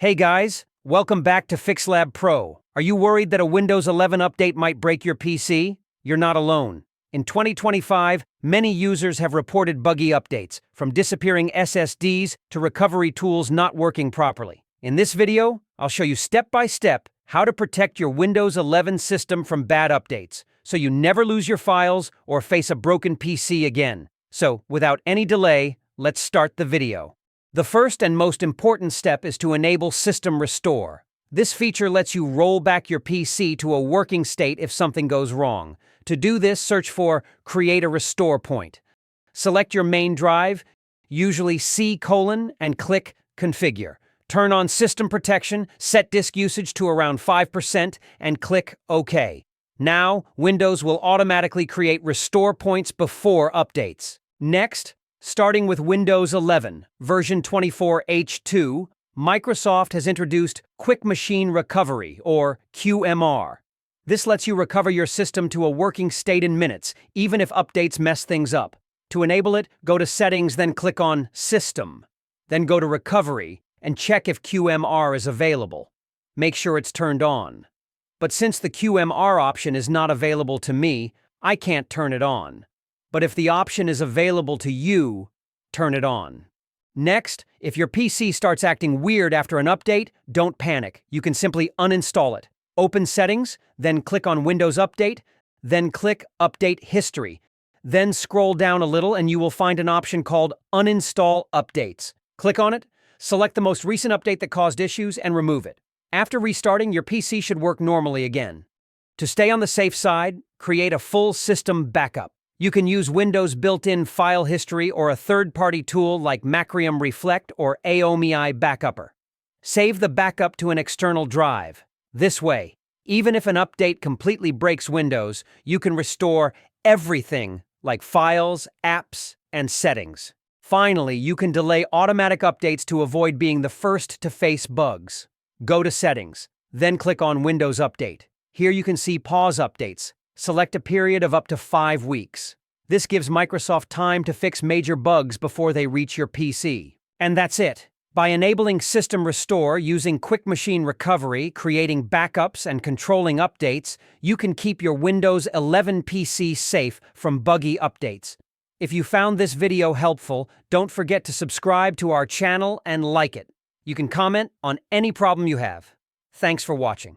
Hey guys, welcome back to FixLab Pro. Are you worried that a Windows 11 update might break your PC? You're not alone. In 2025, many users have reported buggy updates, from disappearing SSDs to recovery tools not working properly. In this video, I'll show you step by step how to protect your Windows 11 system from bad updates, so you never lose your files or face a broken PC again. So, without any delay, let's start the video. The first and most important step is to enable System Restore. This feature lets you roll back your PC to a working state if something goes wrong. To do this, search for Create a Restore Point. Select your main drive, usually C:, and click Configure. Turn on System Protection, set disk usage to around 5%, and click OK. Now, Windows will automatically create restore points before updates. Next, starting with Windows 11, version 24H2, Microsoft has introduced Quick Machine Recovery, or QMR. This lets you recover your system to a working state in minutes, even if updates mess things up. To enable it, go to Settings, then click on System. Then go to Recovery, and check if QMR is available. Make sure it's turned on. But since the QMR option is not available to me, I can't turn it on. But if the option is available to you, turn it on. Next, if your PC starts acting weird after an update, don't panic. You can simply uninstall it. Open Settings, then click on Windows Update, then click Update History. Then scroll down a little and you will find an option called Uninstall Updates. Click on it, select the most recent update that caused issues, and remove it. After restarting, your PC should work normally again. To stay on the safe side, create a full system backup. You can use Windows' built-in file history or a third-party tool like Macrium Reflect or AOMEI Backupper. Save the backup to an external drive. This way, even if an update completely breaks Windows, you can restore everything like files, apps, and settings. Finally, you can delay automatic updates to avoid being the first to face bugs. Go to Settings, then click on Windows Update. Here you can see Pause Updates. Select a period of up to 5 weeks. This gives Microsoft time to fix major bugs before they reach your PC. And that's it. By enabling System Restore using Quick Machine Recovery, creating backups, and controlling updates, you can keep your Windows 11 PC safe from buggy updates. If you found this video helpful, don't forget to subscribe to our channel and like it. You can comment on any problem you have. Thanks for watching.